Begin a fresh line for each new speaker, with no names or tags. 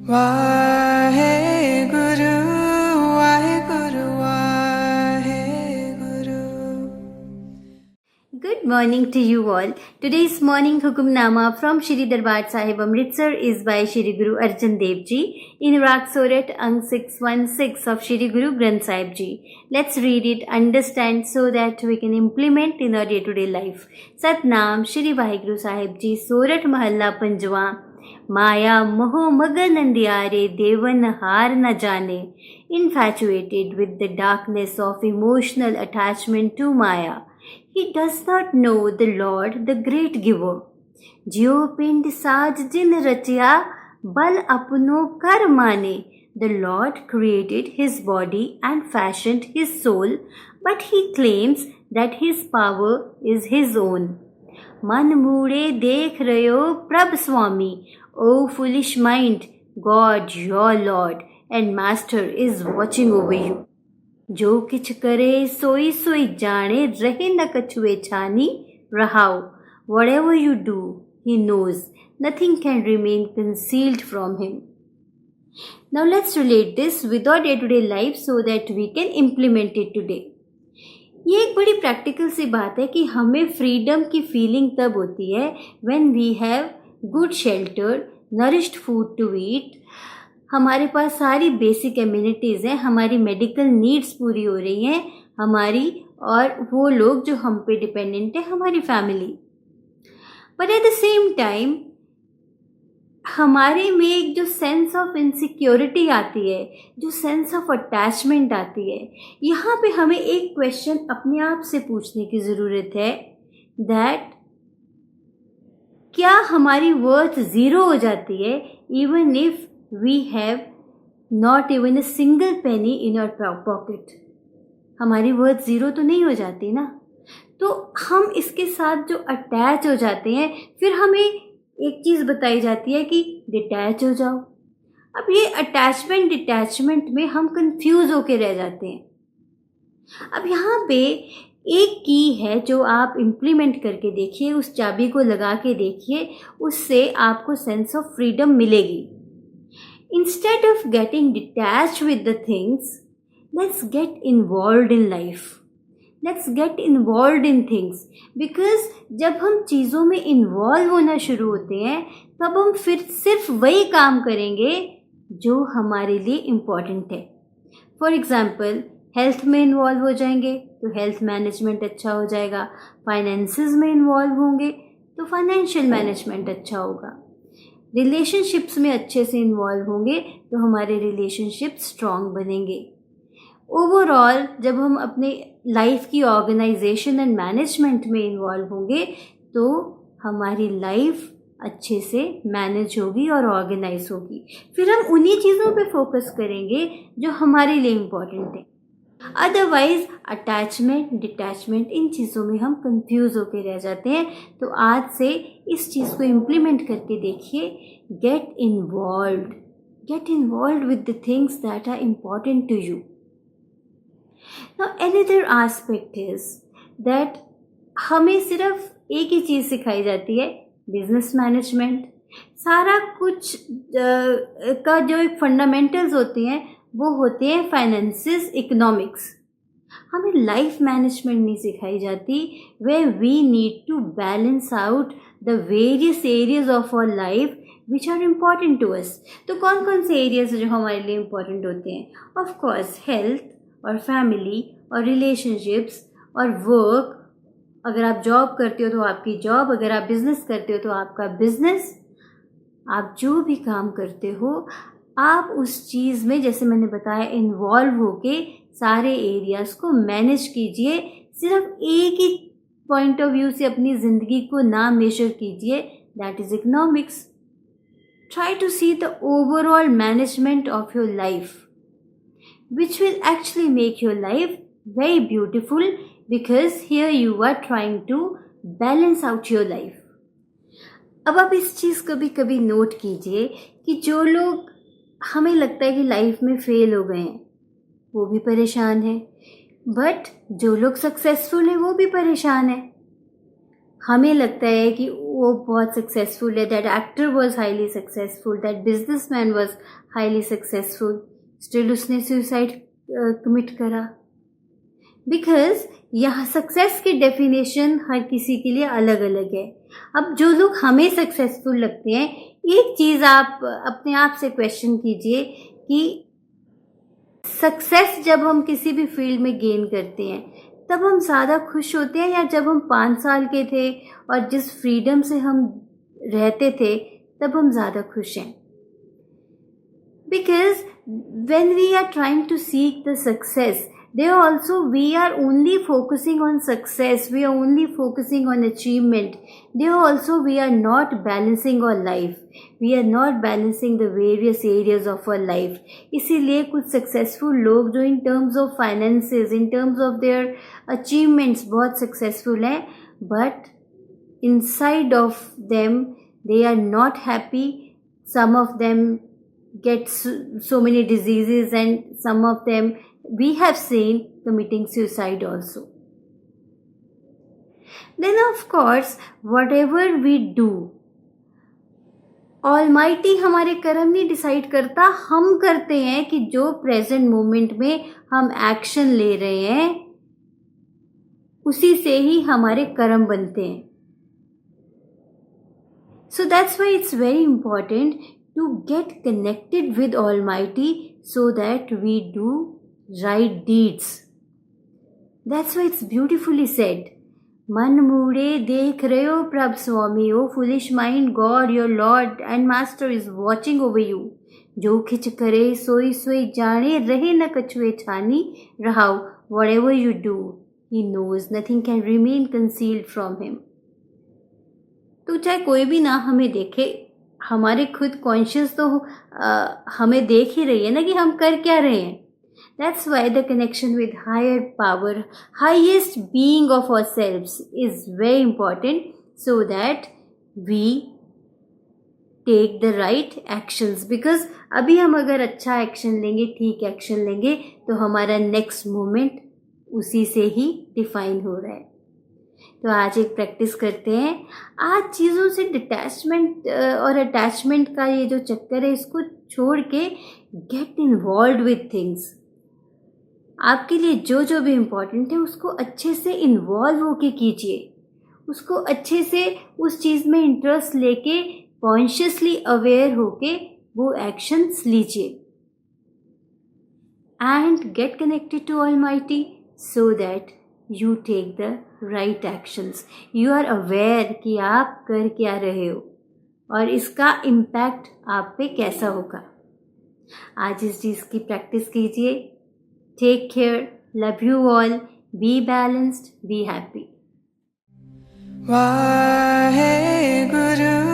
Waheguru Waheguru Waheguru.
Good morning to you all. Today's morning Hukamnama from Shri Darbar Sahib Amritsar is by Shri Guru Arjan Dev Ji in Rag Sorat Ang 616 of Shri Guru Granth Sahib Ji. Let's read it, understand so that we can implement in our day-to-day life. Satnam Shri Vaheguru Sahib Ji Sorat Mahalla Panjwa. माया मोह मगन अंधियारे देवन हार न जाने. Infatuated with the darkness of emotional attachment to Maya, he does not know the Lord, the great giver. ज्यो पिंड साज जिन रचिया बल अपनो कर माने. The Lord created his body and fashioned his soul, but he claims that his power is his own. मन मूड़े देख रयो प्रभ स्वामी. O foolish mind, God your Lord and Master is watching over you. जो किछ करे सोई सोई जाने रहे न कछुए छानी रहाओ. Whatever you do, he knows. Nothing can remain concealed from him. Now let's relate this with our day-to-day life so that we can implement it today. ये एक बड़ी प्रैक्टिकल सी बात है कि हमें फ्रीडम की फीलिंग तब होती है when we have good shelter, nourished food to eat. हमारे पास सारी बेसिक एम्यूनिटीज़ हैं, हमारी मेडिकल नीड्स पूरी हो रही हैं, हमारी और वो लोग जो हम पे डिपेंडेंट है, हमारी family. But at the same time हमारे में एक जो सेंस ऑफ इनसिक्योरिटी आती है, जो सेंस ऑफ अटैचमेंट आती है, यहाँ पे हमें एक क्वेश्चन अपने आप से पूछने की ज़रूरत है दैट क्या हमारी वर्थ ज़ीरो हो जाती है even if we have not even a single penny in our pocket. हमारी वर्थ ज़ीरो तो नहीं हो जाती ना. तो हम इसके साथ जो अटैच हो जाते हैं, फिर हमें एक चीज़ बताई जाती है कि डिटैच हो जाओ. अब ये अटैचमेंट डिटैचमेंट में हम कंफ्यूज होके रह जाते हैं. अब यहाँ पे एक की है जो आप इम्प्लीमेंट करके देखिए, उस चाबी को लगा के देखिए, उससे आपको सेंस ऑफ फ्रीडम मिलेगी. Instead of getting detached with the things, let's get involved in life. Let's get involve in things. Because जब हम चीज़ों में इन्वॉल्व होना शुरू होते हैं तब हम फिर सिर्फ वही काम करेंगे जो हमारे लिए इम्पॉर्टेंट है. फॉर एग्ज़ाम्पल, हेल्थ में इन्वॉल्व हो जाएंगे तो हेल्थ मैनेजमेंट अच्छा हो जाएगा. फाइनेंसेस में इन्वॉल्व होंगे तो फाइनेंशियल मैनेजमेंट अच्छा होगा. रिलेशनशिप्स में अच्छे से इन्वॉल्व होंगे तो हमारे रिलेशनशिप स्ट्रॉन्ग बनेंगे. ओवरऑल जब हम अपने लाइफ की ऑर्गेनाइजेशन एंड मैनेजमेंट में इन्वॉल्व होंगे तो हमारी लाइफ अच्छे से मैनेज होगी और ऑर्गेनाइज होगी. फिर हम उन्हीं चीज़ों पे फोकस करेंगे जो हमारे लिए इम्पोर्टेंट है. अदरवाइज अटैचमेंट डिटैचमेंट इन चीज़ों में हम कंफ्यूज होकर रह जाते हैं. तो आज से इस चीज़ को इम्प्लीमेंट करके देखिए. Get involved with the things that are important to you. Now another aspect is that हमें सिर्फ एक ही चीज़ सिखाई जाती है, बिजनेस मैनेजमेंट. सारा कुछ का जो एक फंडामेंटल्स होते हैं वो होते हैं फाइनेंसिस, इकोनॉमिक्स. हमें लाइफ मैनेजमेंट नहीं सिखाई जाती where we need to balance out the various areas of our life which are important to us. तो कौन कौन से एरियाज जो हमारे लिए इम्पोर्टेंट होते हैं? ऑफ कोर्स हेल्थ और फैमिली और रिलेशनशिप्स और वर्क. अगर आप जॉब करते हो तो आपकी जॉब, अगर आप बिज़नेस करते हो तो आपका बिज़नेस. आप जो भी काम करते हो आप उस चीज़ में, जैसे मैंने बताया, इन्वॉल्व होके सारे एरियाज़ को मैनेज कीजिए. सिर्फ एक ही पॉइंट ऑफ व्यू से अपनी ज़िंदगी को ना मेजर कीजिए, that is economics. Try to see the overall management of your life which will actually make your life very beautiful because here you are trying to balance out your life. अब आप इस चीज़ को भी कभी note कीजिए कि जो लोग हमें लगता है कि लाइफ में फेल हो गए हैं वो भी परेशान है, बट जो लोग सक्सेसफुल हैं वो भी परेशान है. हमें लगता है कि वो बहुत सक्सेसफुल है, that actor was highly successful, that businessman was highly successful, still उसने सुसाइड कमिट करा। बिकॉज यहाँ सक्सेस की डेफिनेशन हर किसी के लिए अलग अलग है। अब जो लोग हमें सक्सेसफुल लगते हैं, एक चीज़ आप अपने आप से क्वेश्चन कीजिए कि सक्सेस जब हम किसी भी फील्ड में गेन करते हैं तब हम ज़्यादा खुश होते हैं, या जब हम 5 साल के थे और जिस फ्रीडम से हम रहते थे तब हम ज़्यादा खुश हैं? Because when we are trying to seek the success, there also we are only focusing on success, we are only focusing on achievement. There also we are not balancing our life, we are not balancing the various areas of our life. इसीलिए कुछ successful लोग जो in terms of finances, in terms of their achievements बहुत successful हैं, but inside of them they are not happy. Some of them get so many diseases, and some of them we have seen committing suicide also. Then of course whatever we do, almighty हमारे कर्म नहीं decide करता, हम करते हैं कि जो present moment में हम एक्शन ले रहे हैं उसी से ही हमारे कर्म बनते हैं. So that's why it's very important to get connected with Almighty so that we do right deeds. That's why it's beautifully said. Man moode dekh rahe ho Prabh Swami, O foolish mind, God your Lord and Master is watching over you. Jo khich kare soi soi jaane, rahe na kachue chhani, rahau. Whatever you do, He knows, nothing can remain concealed from Him. तो चाहे कोई भी ना हमें देखे, हमारे खुद conscious तो हमें देख ही रही है ना कि हम कर क्या रहे हैं. That's why the connection with higher power, highest being of ourselves is very important, so that we take the right actions. Because अभी हम अगर अच्छा एक्शन लेंगे, ठीक एक्शन लेंगे, तो हमारा नेक्स्ट मोमेंट उसी से ही डिफाइन हो रहा है. तो आज एक प्रैक्टिस करते हैं. आज चीज़ों से डिटैचमेंट और अटैचमेंट का ये जो चक्कर है, इसको छोड़ के गेट इन्वॉल्व विथ थिंग्स. आपके लिए जो जो भी इम्पोर्टेंट है उसको अच्छे से इन्वॉल्व होके कीजिए, उसको अच्छे से उस चीज़ में इंटरेस्ट लेके कॉन्शियसली अवेयर होके वो एक्शंस लीजिए. And get connected to almighty so that you take the right actions. You are aware कि आप कर क्या रहे हो और इसका इम्पैक्ट आप पे कैसा होगा. आज इस चीज़ की प्रैक्टिस कीजिए. Take care, love you all, be balanced, be happy.
Wahe Guru.